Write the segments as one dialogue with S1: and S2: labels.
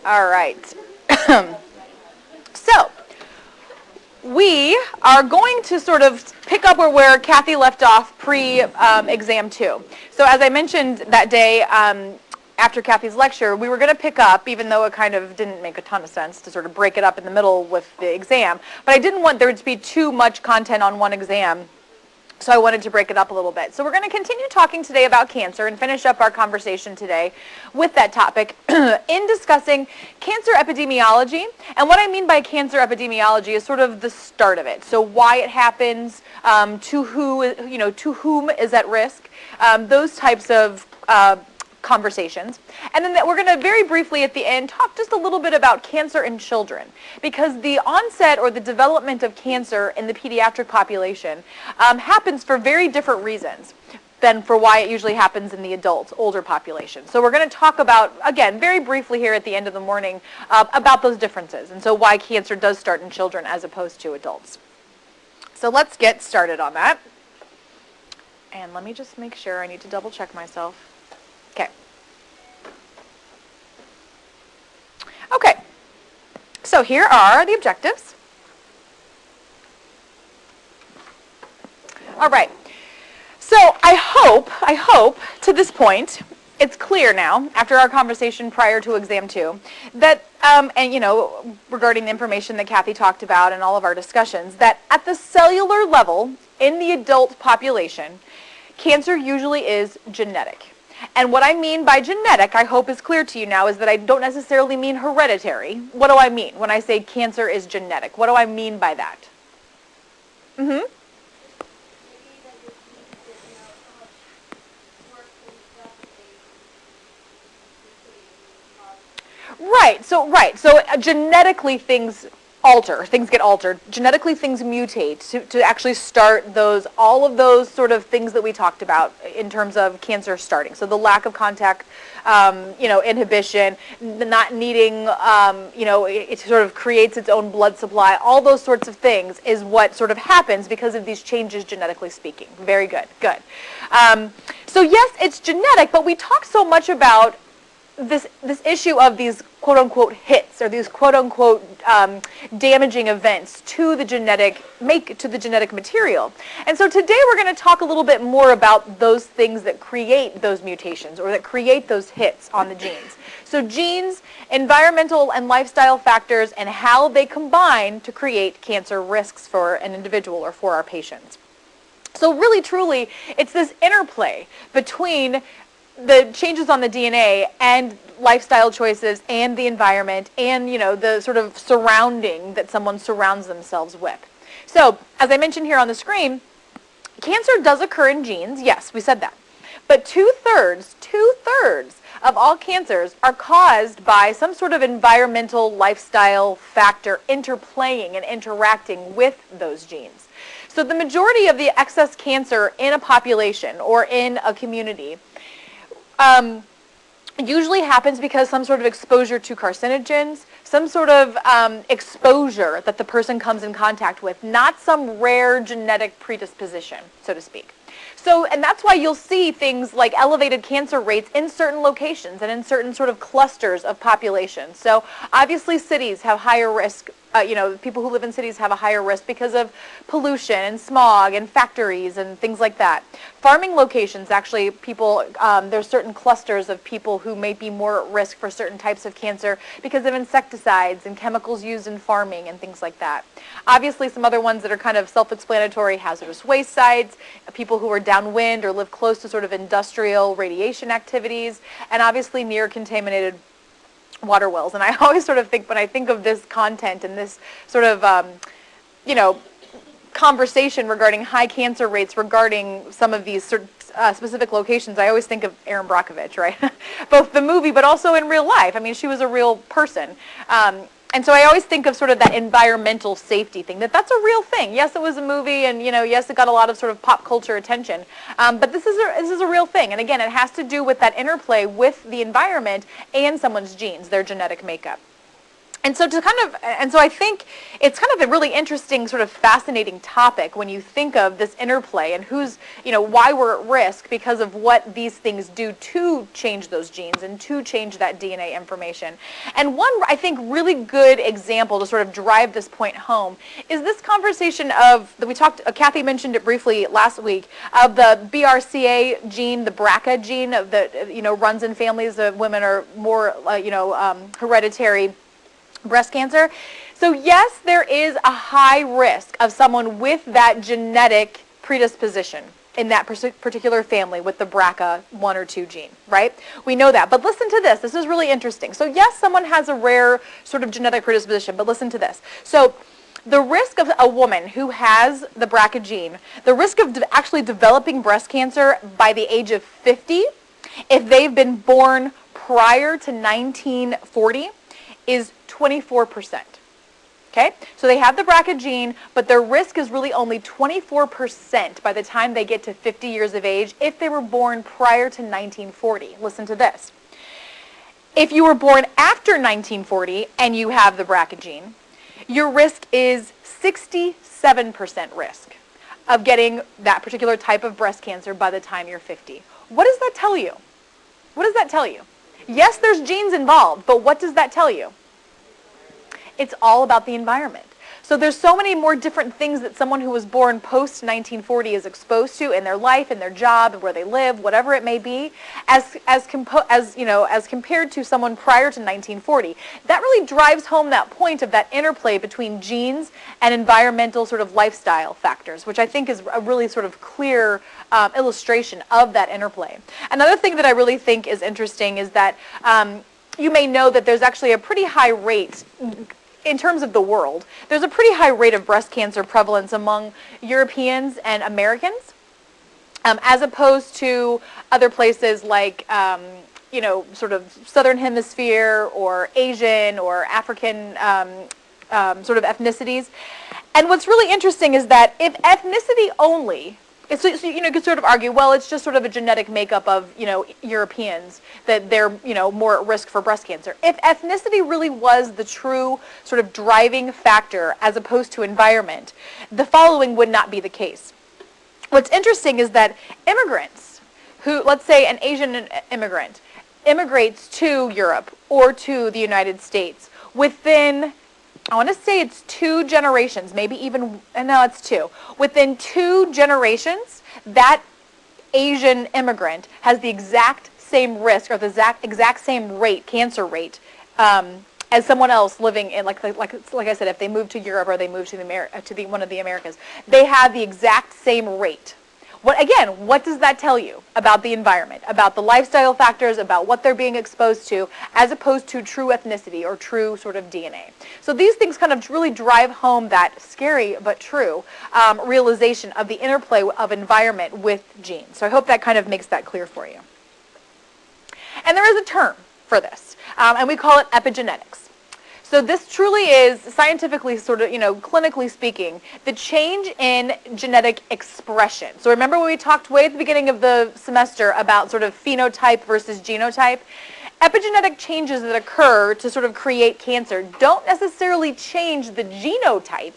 S1: All right. So, we are going to sort of pick up where Kathy left off pre-exam 2. So as I mentioned that day after Kathy's lecture, we were going to pick up, even though it kind of didn't make a ton of sense to sort of break it up in the middle with the exam, but I didn't want there to be too much content on one exam. So I wanted to break it up a little bit. So we're going to continue talking today about cancer and finish up our conversation today with that topic in discussing cancer epidemiology. And what I mean by cancer epidemiology is sort of the start of it. So why it happens, to whom is at risk, those types of conversations. And then we're going to very briefly at the end talk just a little bit about cancer in children, because the onset or the development of cancer in the pediatric population happens for very different reasons than for why it usually happens in the adult, older population. So we're going to talk about, again, very briefly here at the end of the morning, about those differences, and so why cancer does start in children as opposed to adults. So let's get started on that. And let me just make sure, I need to double check myself. Okay. Okay, so here are the objectives. All right, so I hope to this point, it's clear now, after our conversation prior to exam 2, that, and you know, regarding the information that Kathy talked about and all of our discussions, that at the cellular level in the adult population, cancer usually is genetic. And what I mean by genetic, I hope is clear to you now, is that I don't necessarily mean hereditary. What do I mean when I say cancer is genetic? What do I mean by that? Mm-hmm. Right, so genetically things alter, things get altered. Genetically things mutate to actually start all of those sort of things that we talked about in terms of cancer starting. So the lack of contact, inhibition, not needing, it sort of creates its own blood supply. All those sorts of things is what sort of happens because of these changes genetically speaking. Very good, good. So yes, it's genetic, but we talk so much about this issue of these quote-unquote hits, or these quote-unquote damaging events to the genetic material. And so today we're going to talk a little bit more about those things that create those mutations or that create those hits on the genes. So genes, environmental and lifestyle factors, and how they combine to create cancer risks for an individual or for our patients. So really, truly, it's this interplay between the changes on the DNA and lifestyle choices and the environment and, the sort of surrounding that someone surrounds themselves with. So, as I mentioned here on the screen, cancer does occur in genes. Yes, we said that. But two-thirds of all cancers are caused by some sort of environmental lifestyle factor interplaying and interacting with those genes. So the majority of the excess cancer in a population or in a community usually happens because some sort of exposure to carcinogens, some sort of exposure that the person comes in contact with, not some rare genetic predisposition, so to speak. So, and that's why you'll see things like elevated cancer rates in certain locations and in certain sort of clusters of populations. So obviously cities have higher risk, people who live in cities have a higher risk because of pollution and smog and factories and things like that. Farming locations, actually, there's certain clusters of people who may be more at risk for certain types of cancer because of insecticides and chemicals used in farming and things like that. Obviously, some other ones that are kind of self-explanatory: hazardous waste sites, people who are downwind or live close to sort of industrial radiation activities, and obviously near contaminated water wells. And I always sort of think, when I think of this content and this sort of, conversation regarding high cancer rates regarding some of these specific locations, I always think of Erin Brockovich, right? Both the movie, but also in real life. I mean, she was a real person. And so I always think of sort of that environmental safety thing, that's a real thing. Yes, it was a movie, and yes, it got a lot of sort of pop culture attention, but this is a real thing. And again, it has to do with that interplay with the environment and someone's genes, their genetic makeup. And so I think it's kind of a really interesting, sort of fascinating topic when you think of this interplay and why we're at risk because of what these things do to change those genes and to change that DNA information. And one, I think, really good example to sort of drive this point home is this conversation Kathy mentioned it briefly last week, of the BRCA gene, the BRCA gene that, runs in families of women are more, hereditary breast cancer. So yes, there is a high risk of someone with that genetic predisposition in that particular family with the BRCA1 or 2 gene, right? We know that. But listen to this. This is really interesting. So yes, someone has a rare sort of genetic predisposition, but listen to this. So the risk of a woman who has the BRCA gene, the risk of actually developing breast cancer by the age of 50, if they've been born prior to 1940, is 24%. Okay? So they have the BRCA gene, but their risk is really only 24% by the time they get to 50 years of age if they were born prior to 1940. Listen to this. If you were born after 1940 and you have the BRCA gene, your risk is 67% risk of getting that particular type of breast cancer by the time you're 50. What does that tell you? What does that tell you? Yes, there's genes involved, but what does that tell you? It's all about the environment. So there's so many more different things that someone who was born post-1940 is exposed to in their life, in their job, where they live, whatever it may be, as compared to someone prior to 1940. That really drives home that point of that interplay between genes and environmental sort of lifestyle factors, which I think is a really sort of clear illustration of that interplay. Another thing that I really think is interesting is that you may know that there's actually a pretty high rate in terms of the world. There's a pretty high rate of breast cancer prevalence among Europeans and Americans, as opposed to other places like, sort of Southern Hemisphere or Asian or African sort of ethnicities. And what's really interesting is that if ethnicity only, so you could sort of argue, well, it's just sort of a genetic makeup of, Europeans that they're, more at risk for breast cancer. If ethnicity really was the true sort of driving factor as opposed to environment, the following would not be the case. What's interesting is that immigrants who, let's say an Asian immigrant, immigrates to Europe or to the United States within, I want to say it's 2 generations, maybe even, no, it's 2. Within 2 generations, that Asian immigrant has the exact same risk or the exact same rate, cancer rate, as someone else living in, like I said, if they move to Europe or they move to one of the Americas, they have the exact same rate. What does that tell you about the environment, about the lifestyle factors, about what they're being exposed to, as opposed to true ethnicity or true sort of DNA? So these things kind of really drive home that scary but true realization of the interplay of environment with genes. So I hope that kind of makes that clear for you. And there is a term for this, and we call it epigenetics. So this truly is, scientifically, sort of, clinically speaking, the change in genetic expression. So remember when we talked way at the beginning of the semester about sort of phenotype versus genotype? Epigenetic changes that occur to sort of create cancer don't necessarily change the genotype.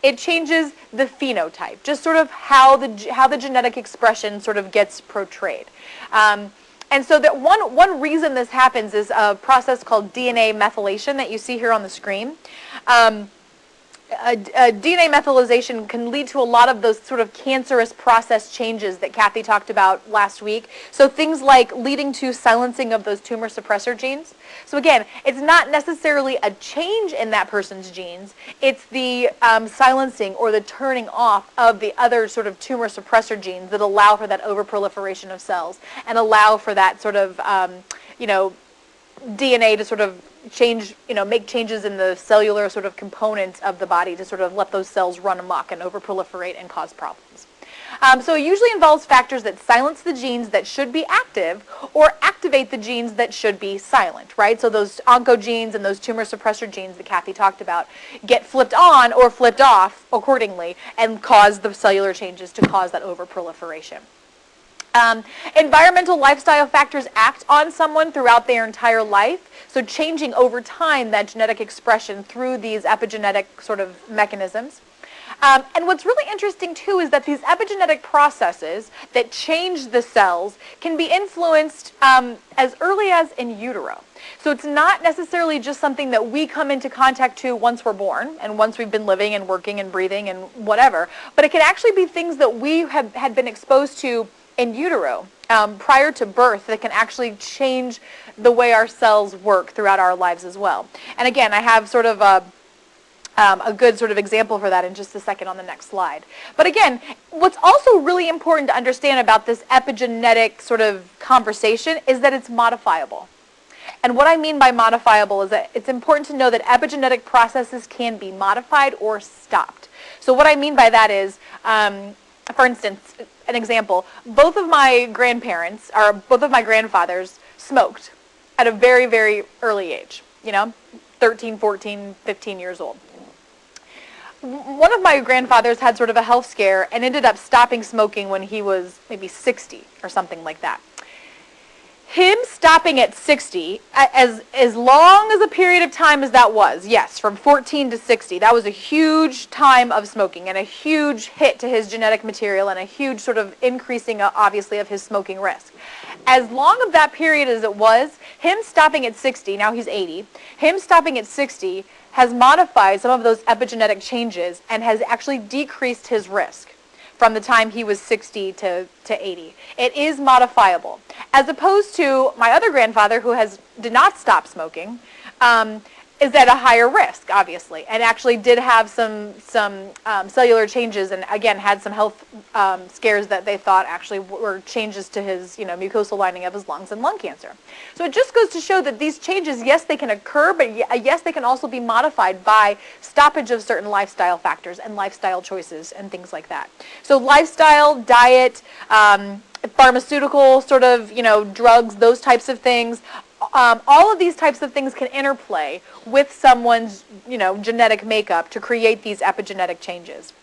S1: It changes the phenotype, just sort of how the genetic expression sort of gets portrayed. And so that one reason this happens is a process called DNA methylation that you see here on the screen. DNA methylation can lead to a lot of those sort of cancerous process changes that Kathy talked about last week. So things like leading to silencing of those tumor suppressor genes. So again, it's not necessarily a change in that person's genes. It's the silencing or the turning off of the other sort of tumor suppressor genes that allow for that overproliferation of cells and allow for that sort of, DNA to sort of change, make changes in the cellular sort of components of the body to sort of let those cells run amok and overproliferate and cause problems. So it usually involves factors that silence the genes that should be active or activate the genes that should be silent, right? So those oncogenes and those tumor suppressor genes that Kathy talked about get flipped on or flipped off accordingly and cause the cellular changes to cause that overproliferation. Environmental lifestyle factors act on someone throughout their entire life, so changing over time that genetic expression through these epigenetic sort of mechanisms. And what's really interesting too is that these epigenetic processes that change the cells can be influenced as early as in utero. So it's not necessarily just something that we come into contact to once we're born and once we've been living and working and breathing and whatever, but it can actually be things that we had been exposed to in utero prior to birth that can actually change the way our cells work throughout our lives as well. And again, I have sort of a good sort of example for that in just a second on the next slide. But again, what's also really important to understand about this epigenetic sort of conversation is that it's modifiable. And what I mean by modifiable is that it's important to know that epigenetic processes can be modified or stopped. So what I mean by that is, for instance, an example, both of my grandparents, or both of my grandfathers smoked at a very, very early age, 13, 14, 15 years old. One of my grandfathers had sort of a health scare and ended up stopping smoking when he was maybe 60 or something like that. Him stopping at 60, as long as a period of time as that was, yes, from 14 to 60, that was a huge time of smoking and a huge hit to his genetic material and a huge sort of increasing, obviously, of his smoking risk. As long of that period as it was, him stopping at 60, now he's 80, him stopping at 60 has modified some of those epigenetic changes and has actually decreased his risk from the time he was 60 to 80. It is modifiable. As opposed to my other grandfather who did not stop smoking, is at a higher risk, obviously, and actually did have some cellular changes and, again, had some health scares that they thought actually were changes to his mucosal lining of his lungs and lung cancer. So it just goes to show that these changes, yes, they can occur, but yes, they can also be modified by stoppage of certain lifestyle factors and lifestyle choices and things like that. So lifestyle, diet, pharmaceutical sort of, drugs, those types of things, all of these types of things can interplay with someone's, genetic makeup to create these epigenetic changes.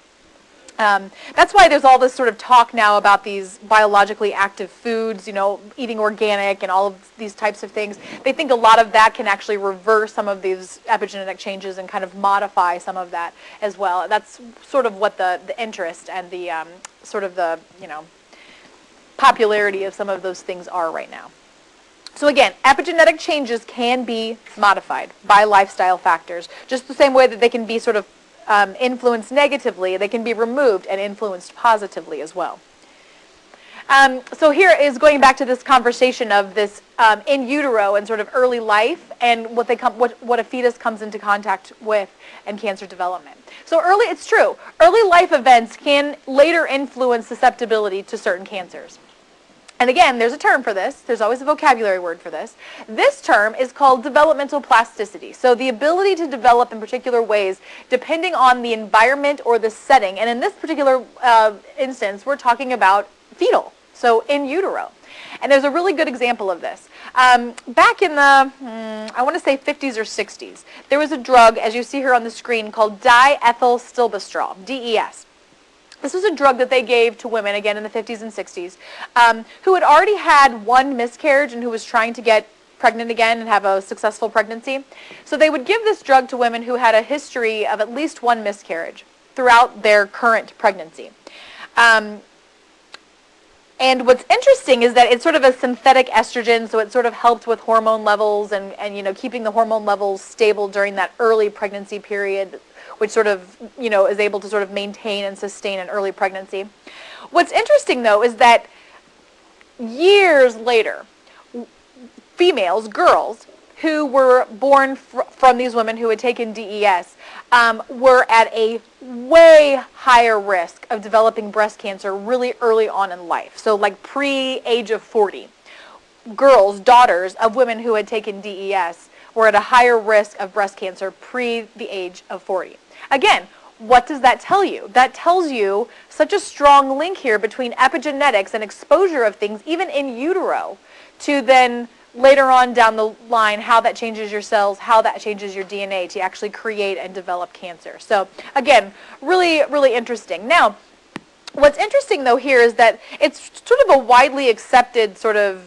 S1: That's why there's all this sort of talk now about these biologically active foods, eating organic and all of these types of things. They think a lot of that can actually reverse some of these epigenetic changes and kind of modify some of that as well. That's sort of what the interest and the sort of the, popularity of some of those things are right now. So again, epigenetic changes can be modified by lifestyle factors, just the same way that they can be sort of influenced negatively, they can be removed and influenced positively as well. So here is going back to this conversation of this in utero and sort of early life and what a fetus comes into contact with and cancer development. So it's true, early life events can later influence susceptibility to certain cancers. And again, there's a term for this. There's always a vocabulary word for this. This term is called developmental plasticity. So the ability to develop in particular ways depending on the environment or the setting. And in this particular instance, we're talking about fetal, so in utero. And there's a really good example of this. Back in the, I want to say 50s or 60s, there was a drug, as you see here on the screen, called diethylstilbestrol, DES. This was a drug that they gave to women, again, in the 50s and 60s, who had already had one miscarriage and who was trying to get pregnant again and have a successful pregnancy. So they would give this drug to women who had a history of at least one miscarriage throughout their current pregnancy. And what's interesting is that it's sort of a synthetic estrogen, so it sort of helped with hormone levels and keeping the hormone levels stable during that early pregnancy period, which sort of, is able to sort of maintain and sustain an early pregnancy. What's interesting, though, is that years later, females, girls, who were born from these women who had taken DES were at a way higher risk of developing breast cancer really early on in life, so like pre-age of 40. Girls, daughters of women who had taken DES, were at a higher risk of breast cancer pre the age of 40. Again, what does that tell you? That tells you such a strong link here between epigenetics and exposure of things, even in utero, to then later on down the line how that changes your cells, how that changes your DNA to actually create and develop cancer. So again, really, really interesting. Now, What's interesting, though, here is that it's sort of a widely accepted sort of,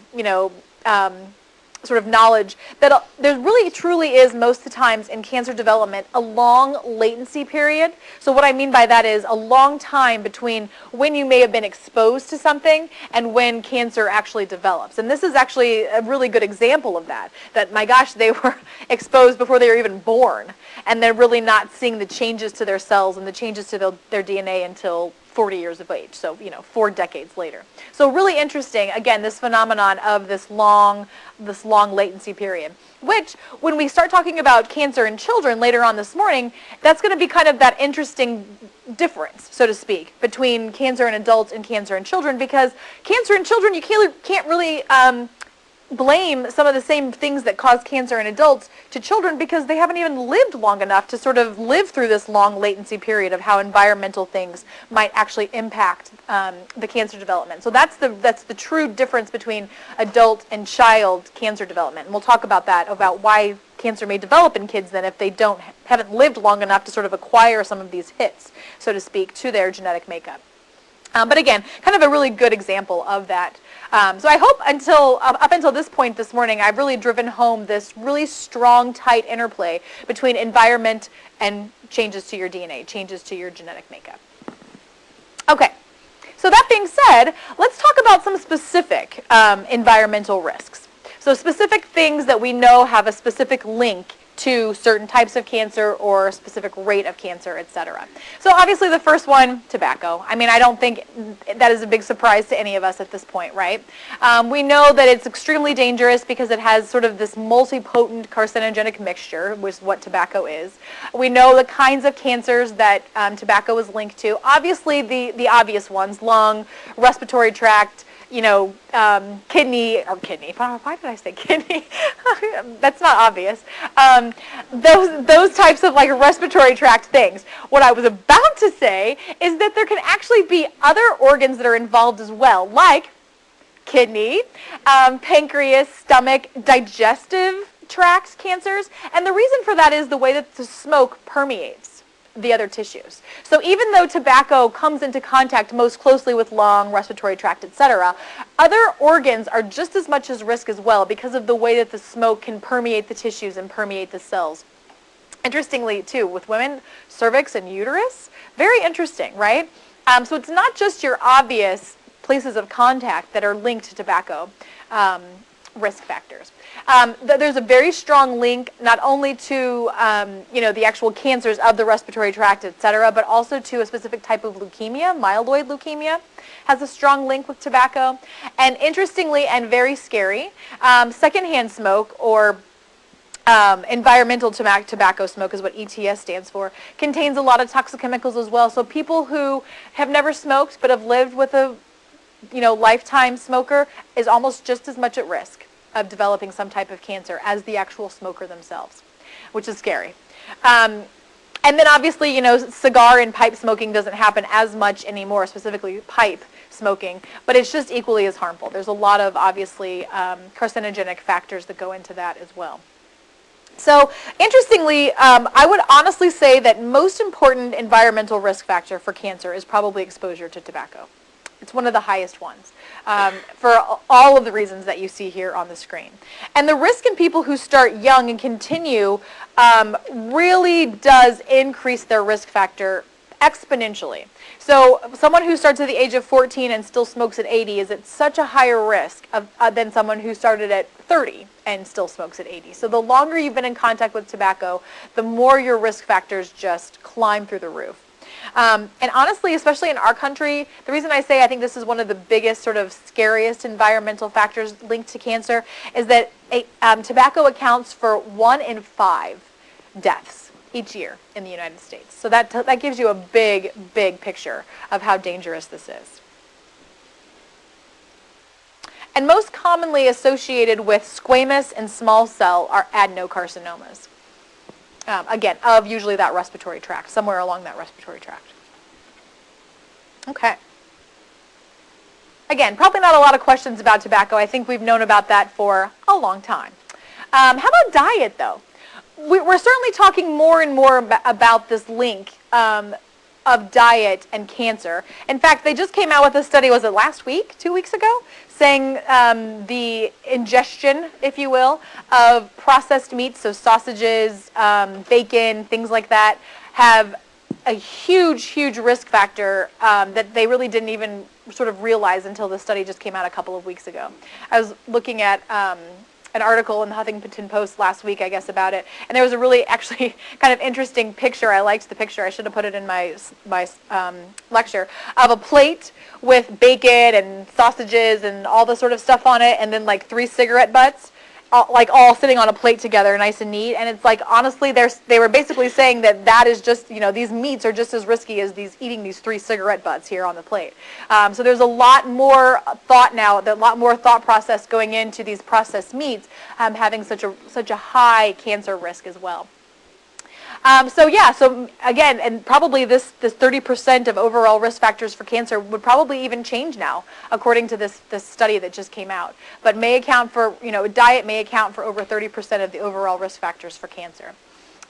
S1: sort of knowledge that there really truly is most of the times in cancer development a long latency period. So what I mean by that is a long time between when you may have been exposed to something and when cancer actually develops. And this is actually a really good example of that, my gosh, they were exposed before they were even born, and they're really not seeing the changes to their cells and the changes to their DNA until 40 years of age, so 4 decades later. So really interesting, again, this phenomenon of this long latency period, which when we start talking about cancer in children later on this morning, that's going to be kind of that interesting difference, so to speak, between cancer in adults and cancer in children, because cancer in children, you can't really blame some of the same things that cause cancer in adults to children because they haven't even lived long enough to sort of live through this long latency period of how environmental things might actually impact the cancer development. So that's the true difference between adult and child cancer development. And we'll talk about that, about why cancer may develop in kids then if they haven't lived long enough to sort of acquire some of these hits, so to speak, to their genetic makeup. But again, kind of a really good example of that. So I hope up until this point this morning, I've really driven home this really strong, tight interplay between environment and changes to your DNA, changes to your genetic makeup. Okay, so that being said, let's talk about some specific environmental risks. So specific things that we know have a specific link to certain types of cancer or a specific rate of cancer, etc. So obviously the first one, tobacco. I mean, I don't think that is a big surprise to any of us at this point, right? We know that it's extremely dangerous because it has sort of this multipotent carcinogenic mixture, which is what tobacco is. We know the kinds of cancers that tobacco is linked to. Obviously the obvious ones, lung, respiratory tract, kidney, why did I say kidney? That's not obvious. Those types of like respiratory tract things. What I was about to say is that there can actually be other organs that are involved as well, like kidney, pancreas, stomach, digestive tract cancers. And the reason for that is the way that the smoke permeates the other tissues. So even though tobacco comes into contact most closely with lung, respiratory tract, etc., other organs are just as much as risk as well because of the way that the smoke can permeate the tissues and permeate the cells. Interestingly, too, with women, cervix and uterus, very interesting, right? So it's not just your obvious places of contact that are linked to tobacco risk factors. There's a very strong link not only to the actual cancers of the respiratory tract, etc., but also to a specific type of leukemia, myeloid leukemia, has a strong link with tobacco. And interestingly and very scary, secondhand smoke or environmental tobacco smoke is what ETS stands for, contains a lot of toxic chemicals as well. So people who have never smoked but have lived with a lifetime smoker is almost just as much at risk of developing some type of cancer as the actual smoker themselves, which is scary. And then obviously, cigar and pipe smoking doesn't happen as much anymore, specifically pipe smoking, but it's just equally as harmful. There's a lot of, obviously, carcinogenic factors that go into that as well. So interestingly, I would honestly say that most important environmental risk factor for cancer is probably exposure to tobacco. It's one of the highest ones for all of the reasons that you see here on the screen. And the risk in people who start young and continue really does increase their risk factor exponentially. So someone who starts at the age of 14 and still smokes at 80 is at such a higher risk than someone who started at 30 and still smokes at 80. So the longer you've been in contact with tobacco, the more your risk factors just climb through the roof. And honestly, especially in our country, the reason I say I think this is one of the biggest, sort of scariest environmental factors linked to cancer is that tobacco accounts for 1 in 5 deaths each year in the United States. So that gives you a big, big picture of how dangerous this is. And most commonly associated with squamous and small cell are adenocarcinomas. Again, of usually that respiratory tract, somewhere along that respiratory tract. Okay. Again, probably not a lot of questions about tobacco. I think we've known about that for a long time. How about diet, though? We're certainly talking more and more about this link of of diet and cancer. In fact, they just came out with a study, was it last week, 2 weeks ago, saying the ingestion, if you will, of processed meats, so sausages, bacon, things like that, have a huge, huge risk factor that they really didn't even sort of realize until the study just came out a couple of weeks ago. I was looking at an article in the Huffington Post last week, I guess, about it, and there was a really actually kind of interesting picture. I liked the picture. I should have put it in my lecture, of a plate with bacon and sausages and all the sort of stuff on it, and then like 3 cigarette butts, all sitting on a plate together, nice and neat. And it's like, honestly, they were basically saying that is just, these meats are just as risky as eating these 3 cigarette butts here on the plate. So there's a lot more thought now, a lot more thought process going into these processed meats having such a high cancer risk as well. So again, and probably this 30% of overall risk factors for cancer would probably even change now, according to this study that just came out. But may account for, diet may account for over 30% of the overall risk factors for cancer.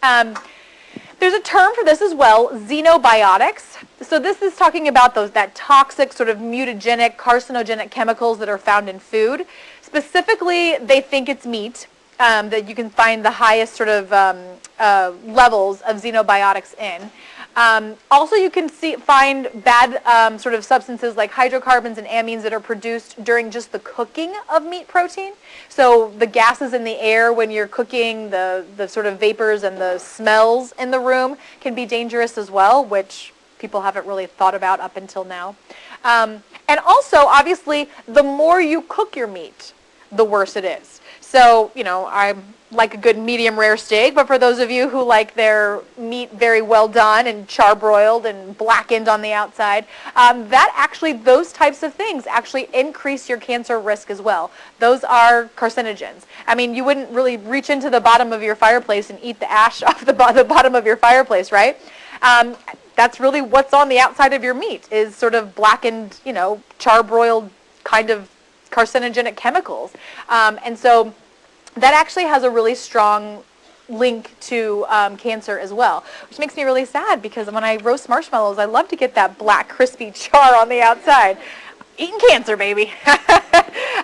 S1: There's a term for this as well, xenobiotics. So this is talking about that toxic, sort of mutagenic, carcinogenic chemicals that are found in food. Specifically, they think it's meat. That you can find the highest sort of levels of xenobiotics in. Also, you can find bad sort of substances like hydrocarbons and amines that are produced during just the cooking of meat protein. So the gases in the air when you're cooking, the sort of vapors and the smells in the room can be dangerous as well, which people haven't really thought about up until now. And also, obviously, the more you cook your meat, the worse it is. So, I like a good medium rare steak, but for those of you who like their meat very well done and charbroiled and blackened on the outside, those types of things actually increase your cancer risk as well. Those are carcinogens. I mean, you wouldn't really reach into the bottom of your fireplace and eat the ash off the bottom of your fireplace, right? That's really what's on the outside of your meat, is sort of blackened, charbroiled kind of carcinogenic chemicals. And so that actually has a really strong link to cancer as well, which makes me really sad, because when I roast marshmallows, I love to get that black crispy char on the outside. Eating cancer, baby.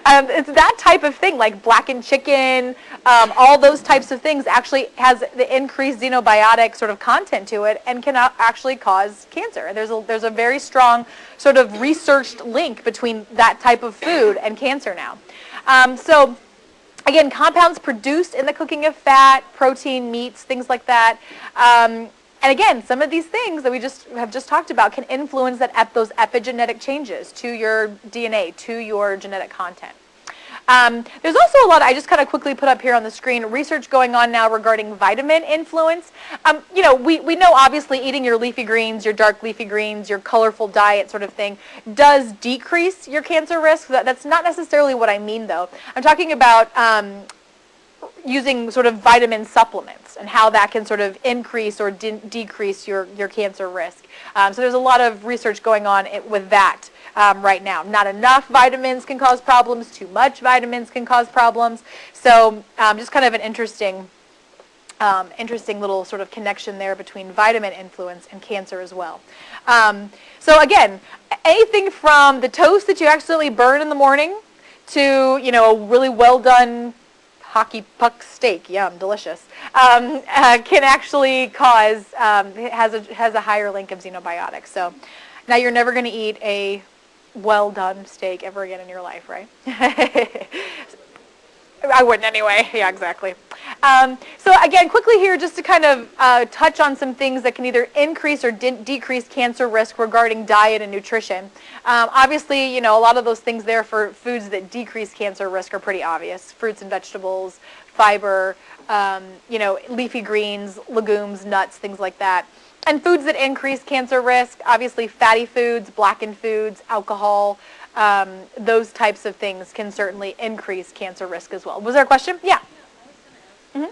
S1: It's that type of thing, like blackened chicken, all those types of things actually has the increased xenobiotic sort of content to it and can actually cause cancer. There's a very strong sort of researched link between that type of food and cancer now. So again, compounds produced in the cooking of fat, protein, meats, things like that. And again, some of these things that we have just talked about can influence those epigenetic changes to your DNA, to your genetic content. There's also a lot, I just kind of quickly put up here on the screen, research going on now regarding vitamin influence. We know obviously eating your leafy greens, your dark leafy greens, your colorful diet sort of thing does decrease your cancer risk. That's not necessarily what I mean, though. I'm talking about using sort of vitamin supplements and how that can sort of increase or decrease your cancer risk. So there's a lot of research going on with that right now. Not enough vitamins can cause problems. Too much vitamins can cause problems. So just kind of an interesting little sort of connection there between vitamin influence and cancer as well. So again, anything from the toast that you accidentally burn in the morning to, a really well done hockey puck steak, yum, delicious, can actually cause, has a higher link of xenobiotics. So now you're never going to eat a well done steak ever again in your life, right? I wouldn't anyway. Yeah, exactly. So again, quickly here, just to kind of touch on some things that can either increase or decrease cancer risk regarding diet and nutrition. Obviously, a lot of those things there for foods that decrease cancer risk are pretty obvious. Fruits and vegetables, fiber, leafy greens, legumes, nuts, things like that. And foods that increase cancer risk, obviously fatty foods, blackened foods, alcohol, those types of things can certainly increase cancer risk as well. Was there a question? Yeah. Mm-hmm.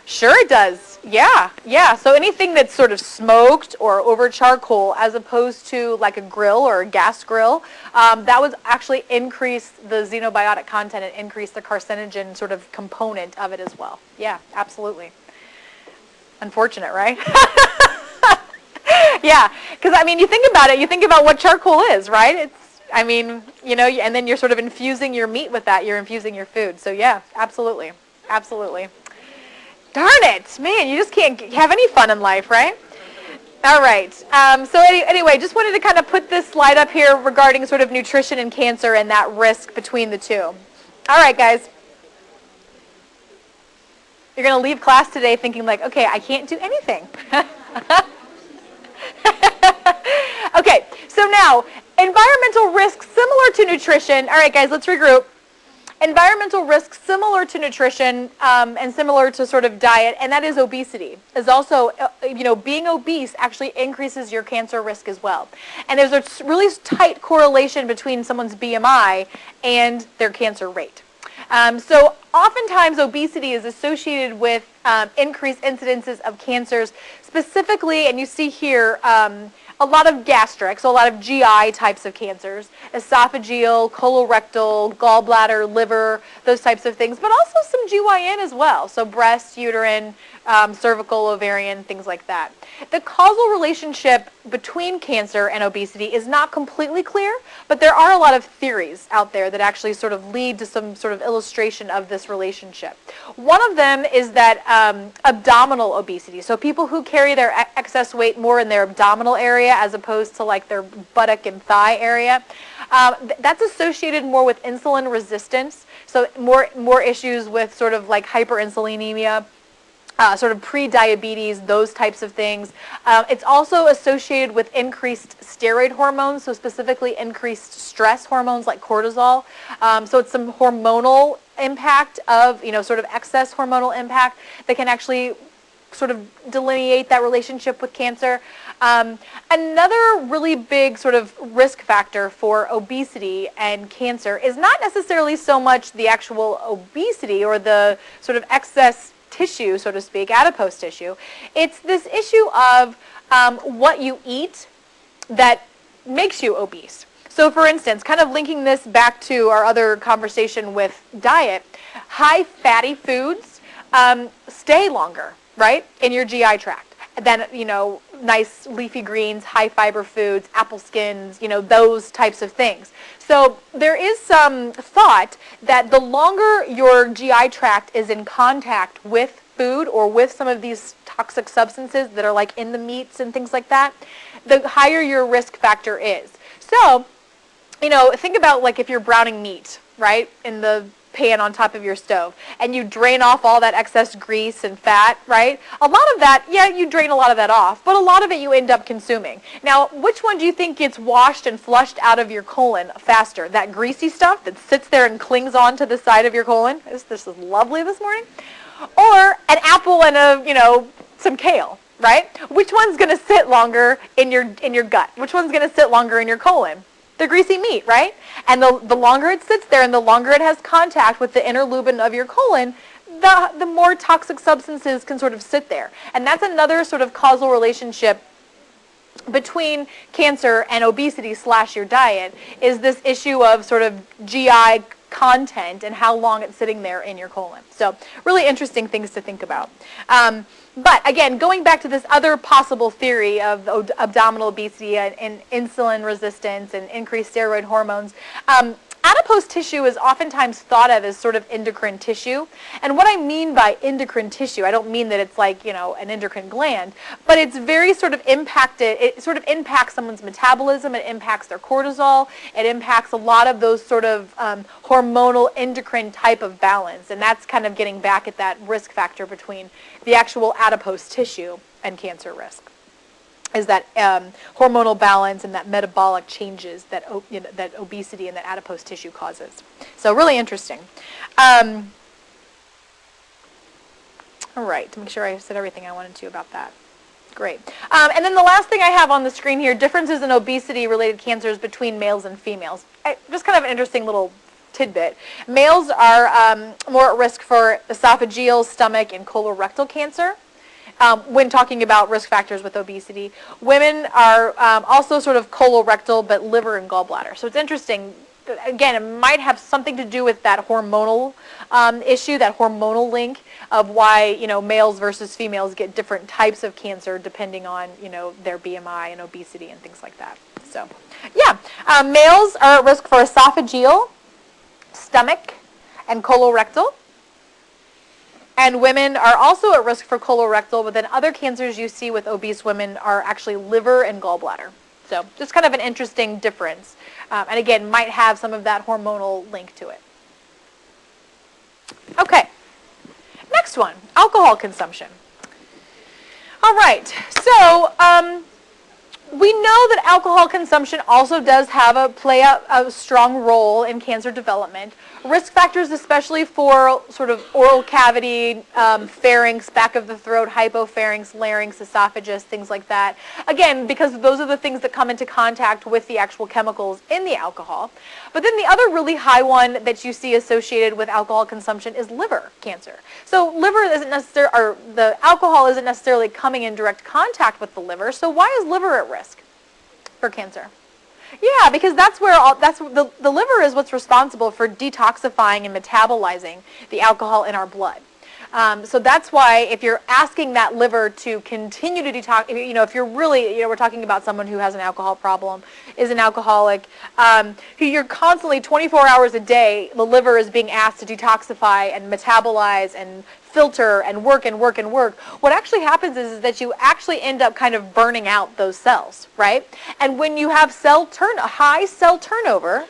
S1: Sure it does. Yeah, yeah. So anything that's sort of smoked or over charcoal as opposed to like a grill or a gas grill, that would actually increase the xenobiotic content and increase the carcinogen sort of component of it as well. Yeah, absolutely. Unfortunate, right? Yeah, because I mean, you think about it, you think about what charcoal is, right? I mean, and then you're sort of infusing your meat with that, you're infusing your food. So yeah, absolutely, absolutely. Darn it, man, you just can't have any fun in life, right? All right. Anyway, just wanted to kind of put this slide up here regarding sort of nutrition and cancer and that risk between the two. All right, guys. You're going to leave class today thinking like, okay, I can't do anything. Okay, so now, environmental risks similar to nutrition. All right, guys, let's regroup. Environmental risks similar to nutrition and similar to sort of diet, and that is obesity. Is also, being obese actually increases your cancer risk as well. And there's a really tight correlation between someone's BMI and their cancer rate. So oftentimes obesity is associated with increased incidences of cancers, specifically, and you see here, a lot of gastric, so a lot of GI types of cancers, esophageal, colorectal, gallbladder, liver, those types of things, but also some GYN as well, so breast, uterine, cervical, ovarian, things like that. The causal relationship between cancer and obesity is not completely clear, but there are a lot of theories out there that actually sort of lead to some sort of illustration of this relationship. One of them is that abdominal obesity, so people who carry their excess weight more in their abdominal area as opposed to like their buttock and thigh area, that's associated more with insulin resistance, so more issues with sort of like hyperinsulinemia, sort of pre-diabetes, those types of things. It's also associated with increased steroid hormones, so specifically increased stress hormones like cortisol. So it's some hormonal impact of, sort of excess hormonal impact that can actually sort of delineate that relationship with cancer. Another really big sort of risk factor for obesity and cancer is not necessarily so much the actual obesity or the sort of excess tissue, so to speak, adipose tissue. It's this issue of what you eat that makes you obese. So for instance, kind of linking this back to our other conversation with diet, high fatty foods stay longer, right, in your GI tract than, nice leafy greens, high fiber foods, apple skins, those types of things. So there is some thought that the longer your GI tract is in contact with food or with some of these toxic substances that are like in the meats and things like that, the higher your risk factor is. So, think about like if you're browning meat, right, in the pan on top of your stove, and you drain off all that excess grease and fat, right? A lot of that, yeah, you drain a lot of that off, but a lot of it you end up consuming. Now, which one do you think gets washed and flushed out of your colon faster? That greasy stuff that sits there and clings on to the side of your colon? This is lovely this morning. Or an apple and some kale, right? Which one's going to sit longer in your gut? Which one's going to sit longer in your colon? The greasy meat, right? And the longer it sits there and the longer it has contact with the inner lumen of your colon, the more toxic substances can sort of sit there. And that's another sort of causal relationship between cancer and obesity / your diet, is this issue of sort of GI content and how long it's sitting there in your colon. So really interesting things to think about. But again, going back to this other possible theory of abdominal obesity and insulin resistance and increased steroid hormones, adipose tissue is oftentimes thought of as sort of endocrine tissue. And what I mean by endocrine tissue, I don't mean that it's like, an endocrine gland, but it's very sort of impacted, it sort of impacts someone's metabolism, it impacts their cortisol, it impacts a lot of those sort of hormonal endocrine type of balance. And that's kind of getting back at that risk factor between the actual adipose tissue and cancer risk, is that hormonal balance and that metabolic changes that that obesity and that adipose tissue causes. So really interesting. All right, to make sure I said everything I wanted to about that. Great. And then the last thing I have on the screen here, differences in obesity-related cancers between males and females. Just kind of an interesting little tidbit. Males are more at risk for esophageal, stomach, and colorectal cancer. when talking about risk factors with obesity. Women are also sort of colorectal, but liver and gallbladder. So it's interesting. Again, it might have something to do with that hormonal issue, that hormonal link of why, males versus females get different types of cancer depending on, their BMI and obesity and things like that. So, yeah, males are at risk for esophageal, stomach, and colorectal. And women are also at risk for colorectal, but then other cancers you see with obese women are actually liver and gallbladder. So just kind of an interesting difference. And again, might have some of that hormonal link to it. Okay, next one, alcohol consumption. All right, so we know that alcohol consumption also does play a strong role in cancer development. Risk factors, especially for sort of oral cavity, pharynx, back of the throat, hypopharynx, larynx, esophagus, things like that. Again, because those are the things that come into contact with the actual chemicals in the alcohol. But then the other really high one that you see associated with alcohol consumption is liver cancer. So liver isn't necessarily, or the alcohol isn't necessarily coming in direct contact with the liver. So why is liver at risk for cancer? Yeah, because that's where the liver is what's responsible for detoxifying and metabolizing the alcohol in our blood. So that's why if you're asking that liver to continue to detox, if you're really, we're talking about someone who has an alcohol problem, is an alcoholic, who you're constantly 24 hours a day, the liver is being asked to detoxify and metabolize and filter and work and work and work. What actually happens is that you actually end up kind of burning out those cells, right? And when you have high cell turnover,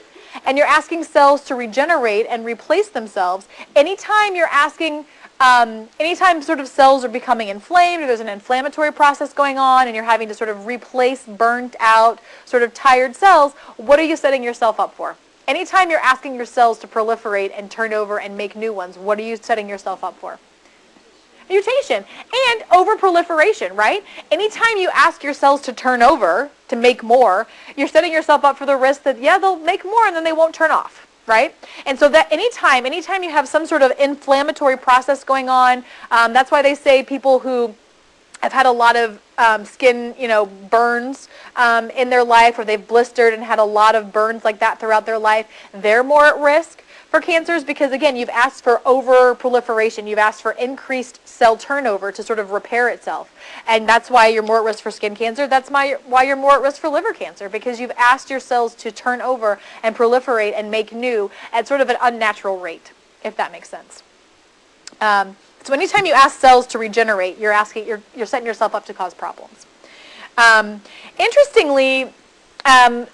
S1: and you're asking cells to regenerate and replace themselves, anytime you're asking, anytime sort of cells are becoming inflamed, or there's an inflammatory process going on, and you're having to sort of replace burnt out, sort of tired cells, what are you setting yourself up for? Anytime you're asking your cells to proliferate and turn over and make new ones, what are you setting yourself up for? Mutation and overproliferation, right? Anytime you ask your cells to turn over, to make more, you're setting yourself up for the risk that, yeah, they'll make more and then they won't turn off, right? And so that anytime you have some sort of inflammatory process going on, that's why they say people who have had a lot of skin, burns in their life, or they've blistered and had a lot of burns like that throughout their life, they're more at risk for cancers because, again, you've asked for overproliferation. You've asked for increased cell turnover to sort of repair itself. And that's why you're more at risk for skin cancer. That's why you're more at risk for liver cancer, because you've asked your cells to turn over and proliferate and make new at sort of an unnatural rate, if that makes sense. So anytime you ask cells to regenerate, you're setting yourself up to cause problems. Interestingly, when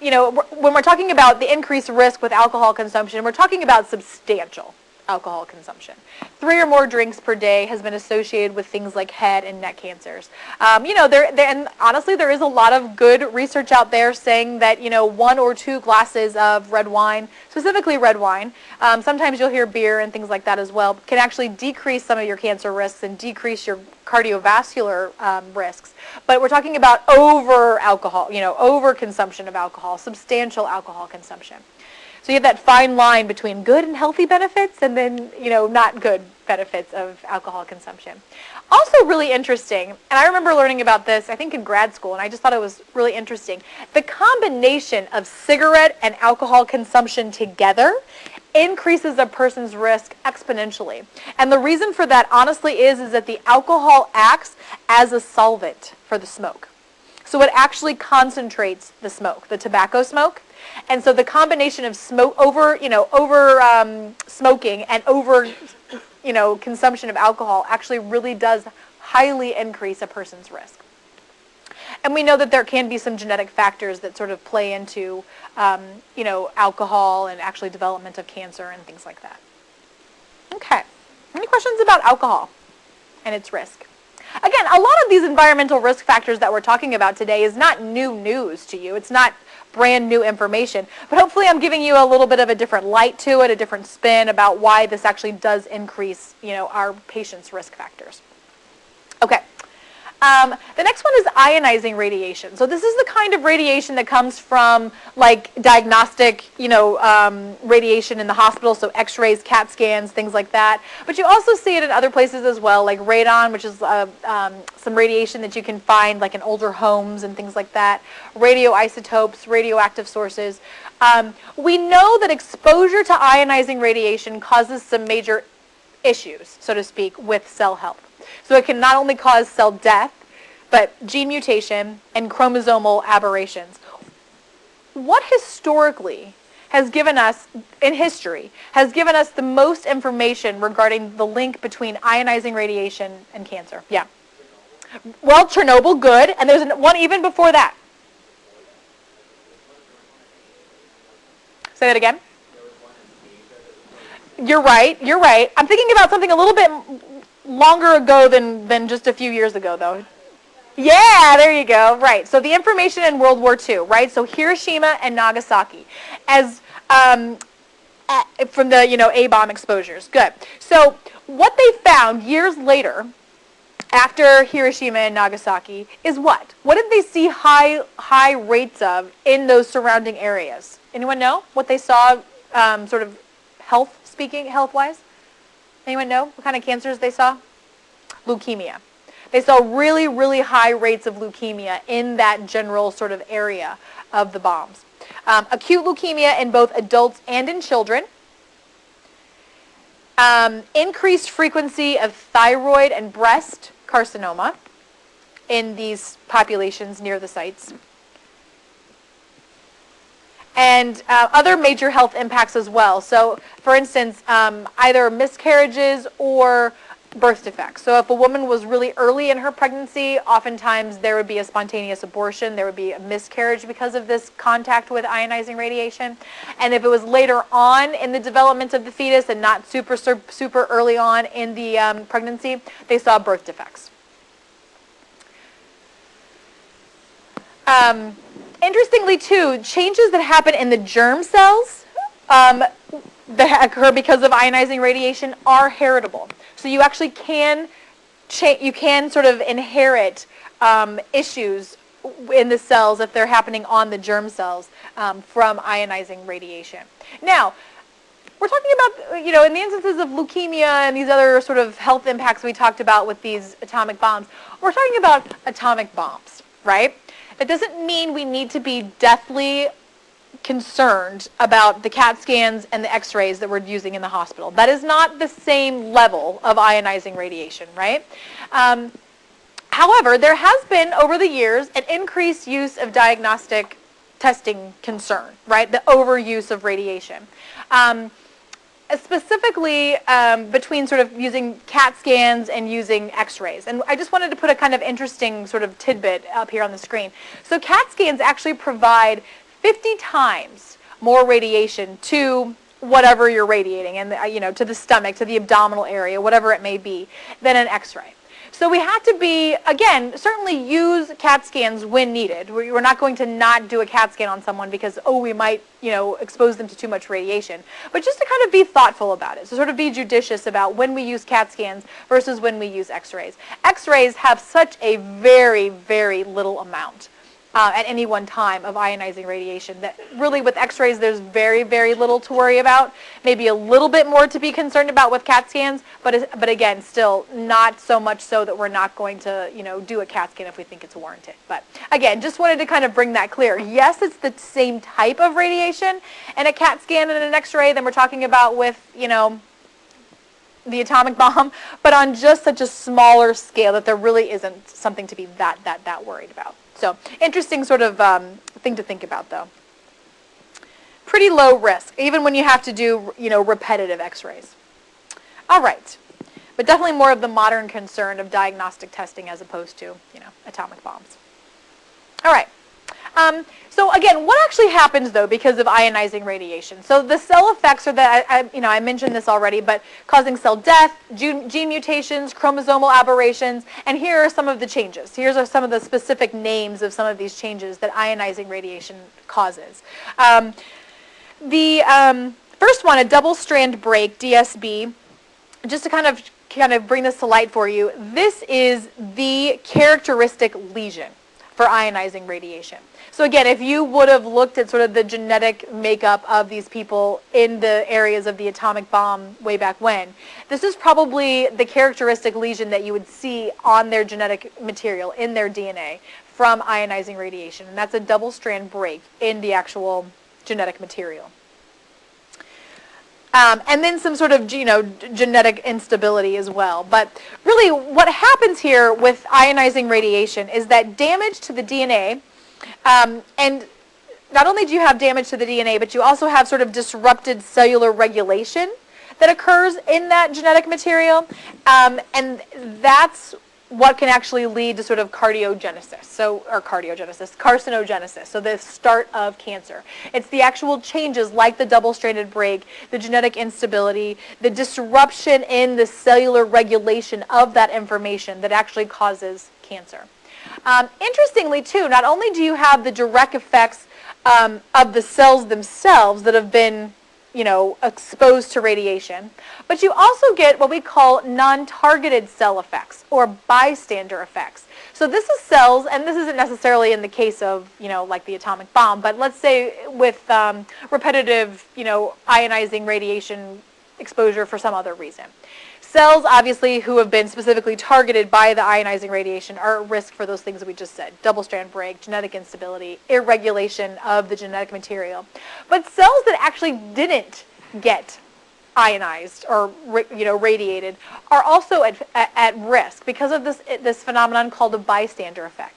S1: we're talking about the increased risk with alcohol consumption, we're talking about substantial alcohol consumption. 3 or more drinks per day has been associated with things like head and neck cancers. And honestly, there is a lot of good research out there saying that, 1 or 2 glasses of red wine, specifically red wine, sometimes you'll hear beer and things like that as well, can actually decrease some of your cancer risks and decrease your cardiovascular risks. But we're talking about over consumption of alcohol, substantial alcohol consumption. So you have that fine line between good and healthy benefits and then, not good benefits of alcohol consumption. Also really interesting, and I remember learning about this, I think in grad school, and I just thought it was really interesting. The combination of cigarette and alcohol consumption together increases a person's risk exponentially. And the reason for that, honestly, is that the alcohol acts as a solvent for the smoke. So it actually concentrates the smoke, the tobacco smoke. And so the combination of smoking and over consumption of alcohol actually really does highly increase a person's risk. And we know that there can be some genetic factors that sort of play into alcohol and actually development of cancer and things like that. Okay. Any questions about alcohol and its risk? Again, a lot of these environmental risk factors that we're talking about today is not new news to you. It's not brand new information. But hopefully I'm giving you a little bit of a different light to it, a different spin about why this actually does increase, our patients' risk factors. Okay. The next one is ionizing radiation. So this is the kind of radiation that comes from like diagnostic, radiation in the hospital, so x-rays, CAT scans, things like that. But you also see it in other places as well, like radon, which is some radiation that you can find like in older homes and things like that, radioisotopes, radioactive sources. We know that exposure to ionizing radiation causes some major issues, so to speak, with cell health. So it can not only cause cell death, but gene mutation and chromosomal aberrations. What historically has given us, in history, has given us the most information regarding the link between ionizing radiation and cancer? Yeah. Well, Chernobyl, good. And there's one even before that. Say that again. You're right. You're right. I'm thinking about something a little bit longer ago than just a few years ago, though. Yeah, there you go. Right. So the information in World War II, right? So Hiroshima and Nagasaki, as from the A-bomb exposures. Good. So what they found years later, after Hiroshima and Nagasaki, is what? What did they see high rates of in those surrounding areas? Anyone know what they saw, sort of health-wise? Anyone know what kind of cancers they saw? Leukemia. They saw really, really high rates of leukemia in that general sort of area of the bombs. Acute leukemia in both adults and in children. Increased frequency of thyroid and breast carcinoma in these populations near the sites. And other major health impacts as well. So, for instance, either miscarriages or birth defects. So if a woman was really early in her pregnancy, oftentimes there would be a spontaneous abortion. There would be a miscarriage because of this contact with ionizing radiation. And if it was later on in the development of the fetus and not super early on in the pregnancy, they saw birth defects. Interestingly, too, changes that happen in the germ cells that occur because of ionizing radiation are heritable. So you actually can sort of inherit issues in the cells if they're happening on the germ cells from ionizing radiation. Now, we're talking about, in the instances of leukemia and these other sort of health impacts we talked about with these atomic bombs, we're talking about atomic bombs, right? That doesn't mean we need to be deathly concerned about the CAT scans and the x-rays that we're using in the hospital. That is not the same level of ionizing radiation, right? However, there has been, over the years, an increased use of diagnostic testing concern, right? The overuse of radiation. Specifically between sort of using CAT scans and using x-rays. And I just wanted to put a kind of interesting sort of tidbit up here on the screen. So CAT scans actually provide 50 times more radiation to whatever you're radiating, and to the stomach, to the abdominal area, whatever it may be, than an x-ray. So we have to be, again, certainly use CAT scans when needed. We're not going to not do a CAT scan on someone because, we might, expose them to too much radiation. But just to kind of be thoughtful about it, so sort of be judicious about when we use CAT scans versus when we use x-rays. X-rays have such a very, very little amount at any one time of ionizing radiation that really with x-rays there's very, very little to worry about. Maybe a little bit more to be concerned about with CAT scans, but again, still not so much so that we're not going to, do a CAT scan if we think it's warranted. But again, just wanted to kind of bring that clear. Yes, it's the same type of radiation in a CAT scan and an x-ray than we're talking about with, the atomic bomb, but on just such a smaller scale that there really isn't something to be that worried about. So interesting sort of thing to think about, though. Pretty low risk, even when you have to do, repetitive x-rays. All right. But definitely more of the modern concern of diagnostic testing as opposed to, atomic bombs. All right. So again, what actually happens, though, because of ionizing radiation? So the cell effects are that, I mentioned this already, but causing cell death, gene mutations, chromosomal aberrations, and here are some of the changes. Here are some of the specific names of some of these changes that ionizing radiation causes. The first one, a double-strand break, DSB, just to kind of kind of bring this to light for you, this is the characteristic lesion for ionizing radiation. So again, if you would have looked at sort of the genetic makeup of these people in the areas of the atomic bomb way back when, this is probably the characteristic lesion that you would see on their genetic material, in their DNA, from ionizing radiation. And that's a double-strand break in the actual genetic material. And then some sort of, genetic instability as well. But really, what happens here with ionizing radiation is that damage to the DNA, and not only do you have damage to the DNA, but you also have sort of disrupted cellular regulation that occurs in that genetic material, and that's what can actually lead to sort of carcinogenesis, so the start of cancer. It's the actual changes like the double-stranded break, the genetic instability, the disruption in the cellular regulation of that information that actually causes cancer. Interestingly, too, not only do you have the direct effects of the cells themselves that have been exposed to radiation, but you also get what we call non-targeted cell effects or bystander effects. So this is cells, and this isn't necessarily in the case of, like the atomic bomb, but let's say with repetitive, ionizing radiation exposure for some other reason. Cells, obviously, who have been specifically targeted by the ionizing radiation are at risk for those things that we just said: double-strand break, genetic instability, irregulation of the genetic material. But cells that actually didn't get ionized or radiated are also at risk because of this phenomenon called a bystander effect.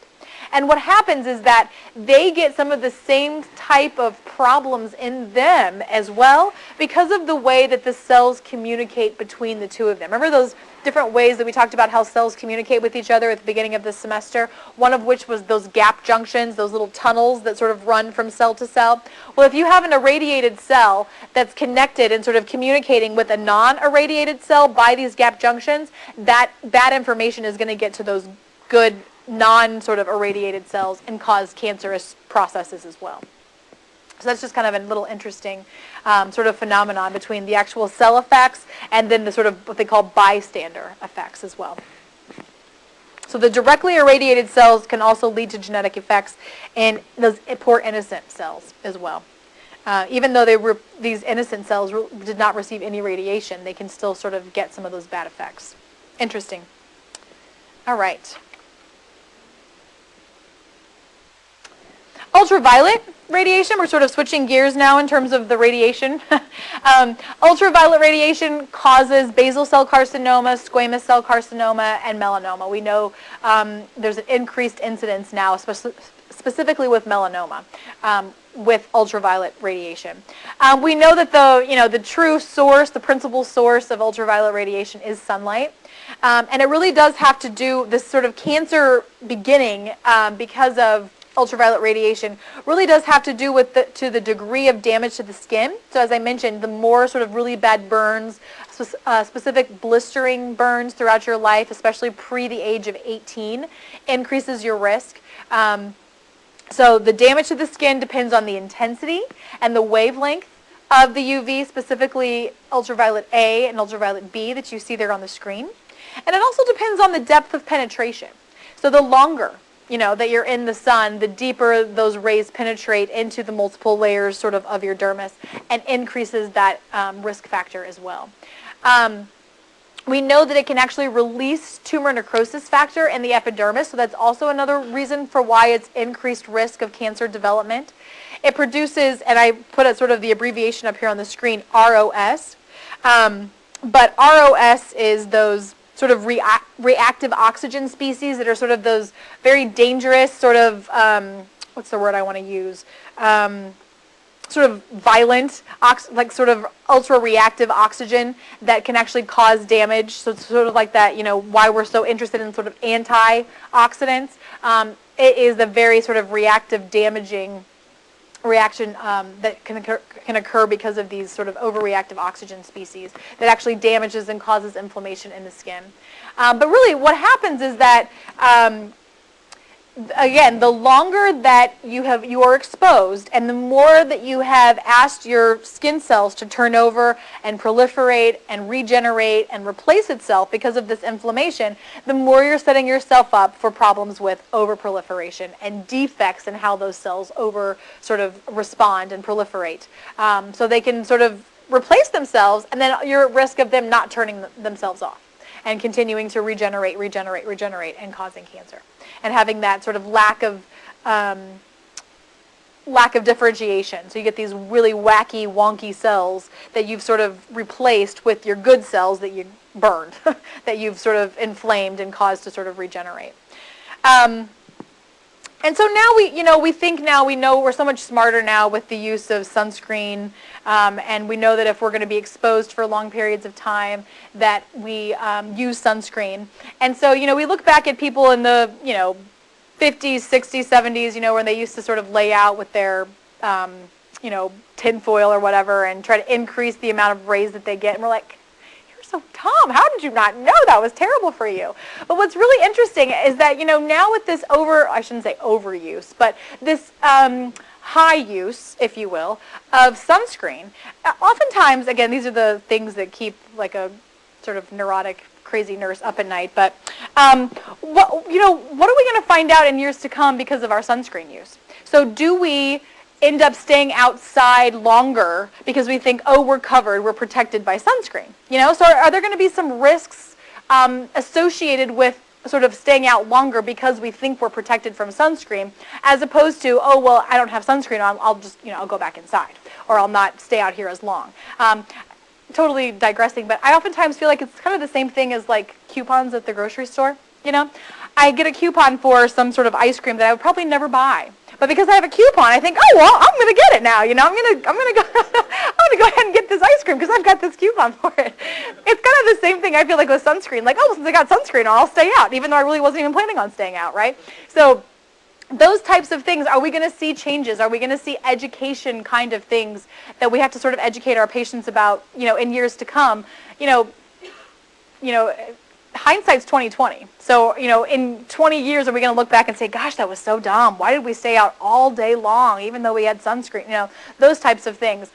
S1: And what happens is that they get some of the same type of problems in them as well because of the way that the cells communicate between the two of them. Remember those different ways that we talked about how cells communicate with each other at the beginning of this semester? One of which was those gap junctions, those little tunnels that sort of run from cell to cell. Well, if you have an irradiated cell that's connected and sort of communicating with a non-irradiated cell by these gap junctions, that bad information is going to get to those good non-sort of irradiated cells and cause cancerous processes as well. So that's just kind of a little interesting sort of phenomenon between the actual cell effects and then the sort of what they call bystander effects as well. So the directly irradiated cells can also lead to genetic effects in those poor innocent cells as well. Even though these innocent cells did not receive any radiation, they can still sort of get some of those bad effects. Interesting. All right. Ultraviolet radiation, we're sort of switching gears now in terms of the radiation. Ultraviolet radiation causes basal cell carcinoma, squamous cell carcinoma, and melanoma. We know there's an increased incidence now, specifically with melanoma, with ultraviolet radiation. We know that the true source, the principal source of ultraviolet radiation is sunlight. And it really does have to do, this sort of cancer beginning because of ultraviolet radiation really does have to do with the degree of damage to the skin. So as I mentioned, the more sort of really bad burns, specific blistering burns throughout your life, especially pre the age of 18, increases your risk. So the damage to the skin depends on the intensity and the wavelength of the UV, specifically ultraviolet A and ultraviolet B that you see there on the screen. And it also depends on the depth of penetration. So the longer that you're in the sun, the deeper those rays penetrate into the multiple layers sort of your dermis and increases that risk factor as well. We know that it can actually release tumor necrosis factor in the epidermis, so that's also another reason for why it's increased risk of cancer development. It produces, and I put a sort of the abbreviation up here on the screen, ROS. But ROS is those sort of reactive oxygen species that are sort of those very dangerous sort of, what's the word I want to use? Sort of violent, like sort of ultra-reactive oxygen that can actually cause damage. So it's sort of like that, why we're so interested in sort of antioxidants. It is the very sort of reactive, damaging reaction that can occur because of these sort of overreactive oxygen species that actually damages and causes inflammation in the skin. But really what happens is that again, the longer that you are exposed, and the more that you have asked your skin cells to turn over and proliferate and regenerate and replace itself because of this inflammation, the more you're setting yourself up for problems with overproliferation and defects in how those cells sort of respond and proliferate. So they can sort of replace themselves, and then you're at risk of them not turning themselves off and continuing to regenerate, and causing cancer, and having that sort of lack of differentiation. So you get these really wacky, wonky cells that you've sort of replaced with your good cells that you burned, that you've sort of inflamed and caused to sort of regenerate. And so now we know we're so much smarter now with the use of sunscreen, and we know that if we're going to be exposed for long periods of time, that we use sunscreen. And so, we look back at people in the, 50s, 60s, 70s, when they used to sort of lay out with their, tin foil or whatever and try to increase the amount of rays that they get. And we're like, so Tom, how did you not know that was terrible for you? But what's really interesting is that, now with this I shouldn't say overuse, but this high use, if you will, of sunscreen, oftentimes, again, these are the things that keep like a sort of neurotic, crazy nurse up at night, but what are we going to find out in years to come because of our sunscreen use? So do we end up staying outside longer because we think, oh, we're covered, we're protected by sunscreen? So are there going to be some risks associated with sort of staying out longer because we think we're protected from sunscreen, as opposed to, oh, well, I don't have sunscreen on, I'll just, I'll go back inside, or I'll not stay out here as long. Totally digressing, but I oftentimes feel like it's kind of the same thing as like coupons at the grocery store. I get a coupon for some sort of ice cream that I would probably never buy. But because I have a coupon, I think, oh, well, I'm going to get it now. I'm going to go ahead and get this ice cream because I've got this coupon for it. It's kind of the same thing I feel like with sunscreen. Like, oh, since I got sunscreen on, I'll stay out, even though I really wasn't even planning on staying out, right? So those types of things, are we going to see changes? Are we going to see education kind of things that we have to sort of educate our patients about, in years to come? Hindsight's 20/20. So, in 20 years, are we going to look back and say, gosh, that was so dumb. Why did we stay out all day long, even though we had sunscreen? Those types of things.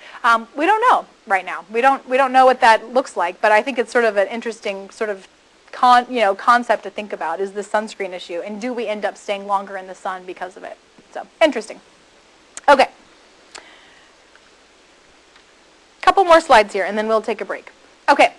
S1: We don't know right now. We don't know what that looks like, but I think it's sort of an interesting sort of concept to think about, is the sunscreen issue, and do we end up staying longer in the sun because of it? So, interesting. Okay. Couple more slides here, and then we'll take a break. Okay.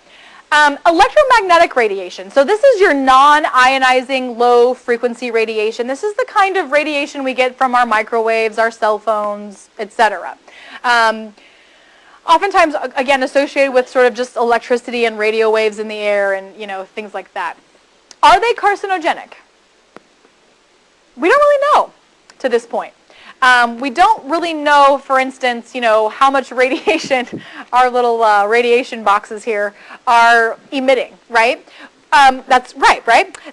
S1: Electromagnetic radiation. So this is your non-ionizing low-frequency radiation. This is the kind of radiation we get from our microwaves, our cell phones, etc. Oftentimes, again, associated with sort of just electricity and radio waves in the air and, things like that. Are they carcinogenic? We don't really know to this point. We don't really know, for instance, how much radiation our little radiation boxes here are emitting, right? That's right?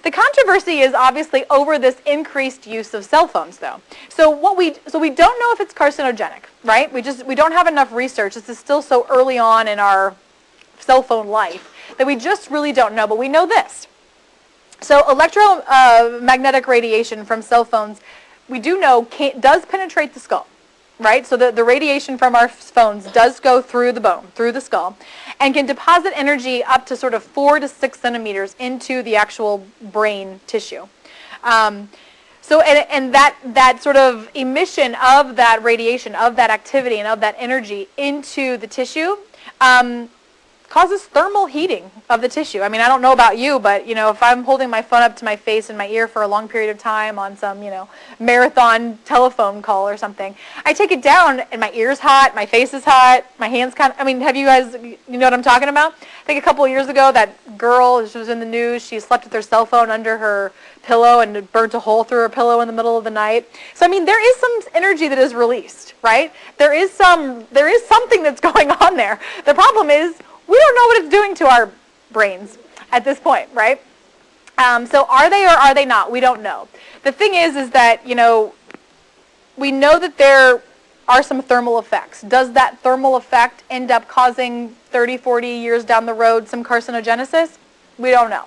S1: The controversy is obviously over this increased use of cell phones, though. So we don't know if it's carcinogenic, right? We don't have enough research. This is still so early on in our cell phone life that we just really don't know, but we know this. So electromagnetic radiation from cell phones, we do know does penetrate the skull, right? So the radiation from our phones does go through the bone, through the skull, and can deposit energy up to sort of 4 to 6 centimeters into the actual brain tissue. So that sort of emission of that radiation, of that activity, and of that energy into the tissue causes thermal heating of the tissue. I mean, I don't know about you, but, if I'm holding my phone up to my face and my ear for a long period of time on some, marathon telephone call or something, I take it down and my ear's hot, my face is hot, my hands have you guys, you know what I'm talking about? I think a couple of years ago, that girl, she was in the news, she slept with her cell phone under her pillow and it burnt a hole through her pillow in the middle of the night. So, I mean, there is some energy that is released, right? There is something that's going on there. The problem is, we don't know what it's doing to our brains at this point, right? So are they or are they not? We don't know. The thing is that, we know that there are some thermal effects. Does that thermal effect end up causing 30, 40 years down the road some carcinogenesis? We don't know.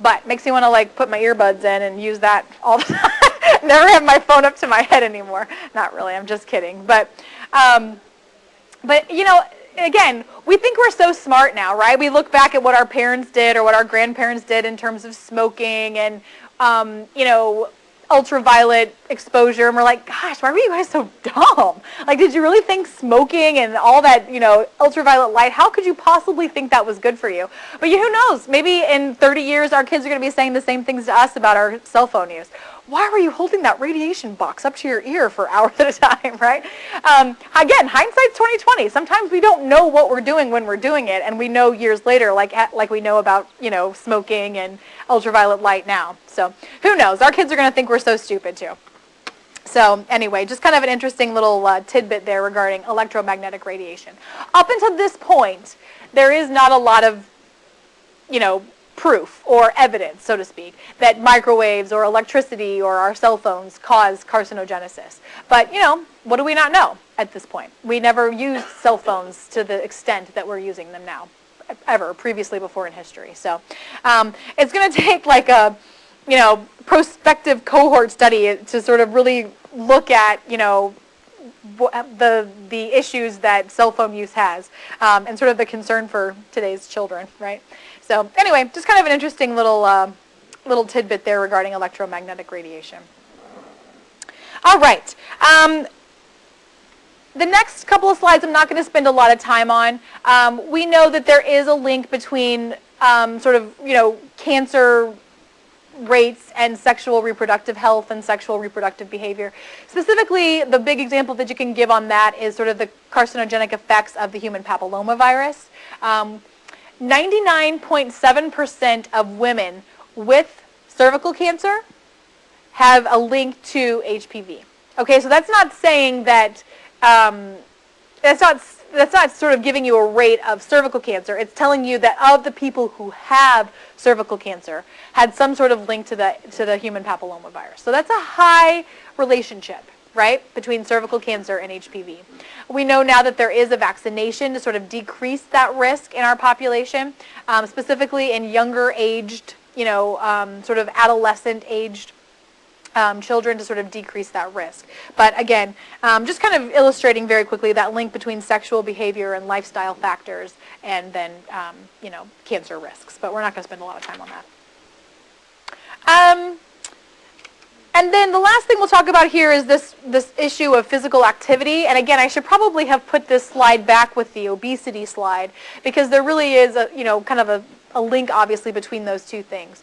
S1: But makes me want to put my earbuds in and use that all the time Never have my phone up to my head anymore. Not really, I'm just kidding. But you know, again, we think we're so smart now, right? We look back at what our parents did or what our grandparents did in terms of smoking and, you know, ultraviolet exposure, and we're like, gosh, why were you guys so dumb? Like, did you really think smoking and all that, you know, ultraviolet light, how could you possibly think that was good for you? But who knows? Maybe in 30 years, our kids are going to be saying the same things to us about our cell phone use. Why were you holding that radiation box up to your ear for hours at a time, right? Again, hindsight's 2020. Sometimes we don't know what we're doing when we're doing it, and we know years later, like we know about, you know, smoking and ultraviolet light now. So who knows? Our kids are going to think we're so stupid too. So anyway, just kind of an interesting little tidbit there regarding electromagnetic radiation. Up until this point, there is not a lot of, you know, proof or evidence, so to speak, that microwaves or electricity or our cell phones cause carcinogenesis. But, you know, what do we not know at this point? We never used cell phones to the extent that we're using them now, ever, previously before in history. So it's going to take like a, you know, prospective cohort study to sort of really look at, you know, the issues that cell phone use has, and sort of the concern for today's children, right? So anyway, just kind of an interesting little tidbit there regarding electromagnetic radiation. All right. The next couple of slides I'm not going to spend a lot of time on. We know that there is a link between sort of, you know, cancer rates and sexual reproductive health and sexual reproductive behavior. Specifically, the big example that you can give on that is sort of the carcinogenic effects of the human papillomavirus. 99.7% of women with cervical cancer have a link to HPV. Okay, so that's not saying that, that's not sort of giving you a rate of cervical cancer. It's telling you that of the people who have cervical cancer had some sort of link to the human papillomavirus. So that's a high relationship, right, between cervical cancer and HPV. We know now that there is a vaccination to sort of decrease that risk in our population, specifically in younger aged, you know, sort of adolescent aged children, to sort of decrease that risk. But again, just kind of illustrating very quickly that link between sexual behavior and lifestyle factors and then, you know, cancer risks. But we're not going to spend a lot of time on that. And then the last thing we'll talk about here is this issue of physical activity. And again, I should probably have put this slide back with the obesity slide, because there really is a, you know, kind of a link, obviously, between those two things.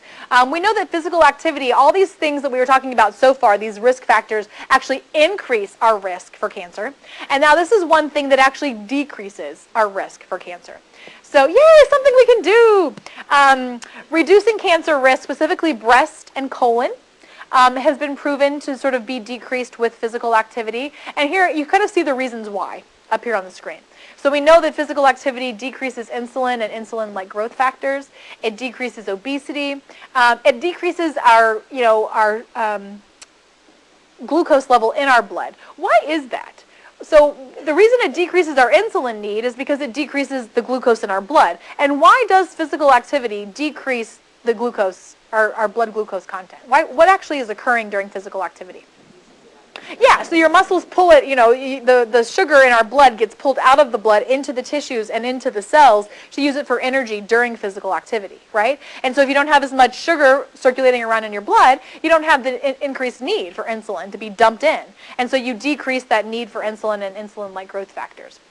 S1: We know that physical activity, all these things that we were talking about so far, these risk factors, actually increase our risk for cancer. And now this is one thing that actually decreases our risk for cancer. So yay, something we can do. Reducing cancer risk, specifically breast and colon, has been proven to sort of be decreased with physical activity. And here you kind of see the reasons why up here on the screen. So we know that physical activity decreases insulin and insulin-like growth factors. It decreases obesity. It decreases our, you know, our glucose level in our blood. Why is that? So the reason it decreases our insulin need is because it decreases the glucose in our blood. And why does physical activity decrease the glucose, our blood glucose content? What actually is occurring during physical activity? Yeah, so your muscles pull it, you know, the sugar in our blood gets pulled out of the blood into the tissues and into the cells to use it for energy during physical activity, right? And so if you don't have as much sugar circulating around in your blood, you don't have the increased need for insulin to be dumped in. And so you decrease that need for insulin and insulin-like growth factors.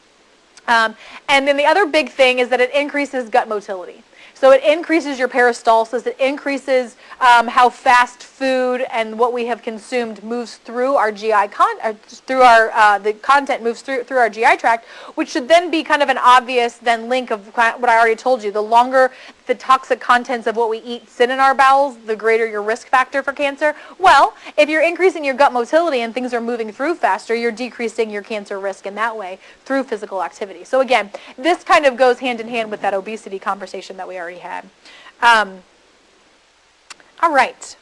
S1: And then the other big thing is that it increases gut motility. So it increases your peristalsis. It increases how fast food and what we have consumed moves through our GI the content moves through our GI tract, which should then be kind of an obvious then link of what I already told you. The longer the toxic contents of what we eat sit in our bowels, the greater your risk factor for cancer. Well, if you're increasing your gut motility and things are moving through faster, you're decreasing your cancer risk in that way through physical activity. So again, this kind of goes hand in hand with that obesity conversation that we already had. All right.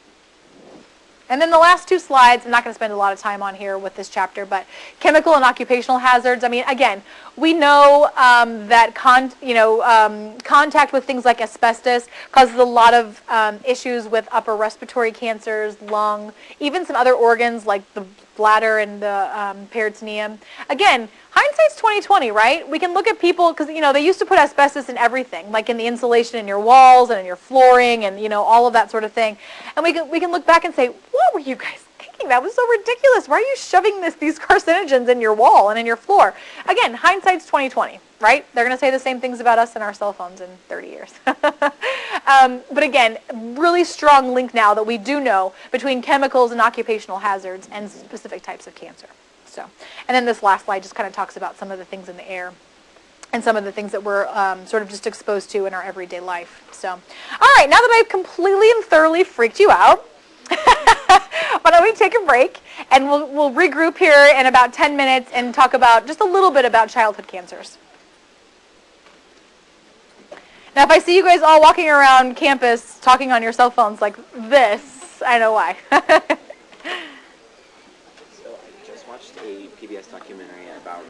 S1: And then the last two slides, I'm not going to spend a lot of time on here with this chapter, but chemical and occupational hazards. I mean, again, we know that contact with things like asbestos causes a lot of issues with upper respiratory cancers, lung, even some other organs like the bladder and the peritoneum. Again, hindsight's 2020, right? We can look at people, because they used to put asbestos in everything, like in the insulation in your walls and in your flooring and all of that sort of thing. And we can look back and say, what were you guys thinking? That was so ridiculous. Why are you shoving these carcinogens in your wall and in your floor? Again, hindsight's 2020, right? They're going to say the same things about us and our cell phones in 30 years. But again, really strong link now that we do know between chemicals and occupational hazards and specific types of cancer. So, and then this last slide just kind of talks about some of the things in the air and some of the things that we're sort of just exposed to in our everyday life. So, all right, now that I've completely and thoroughly freaked you out, why don't we take a break, and we'll regroup here in about 10 minutes and talk about just a little bit about childhood cancers. Now, if I see you guys all walking around campus talking on your cell phones like this, I know why.
S2: So I just watched a PBS documentary about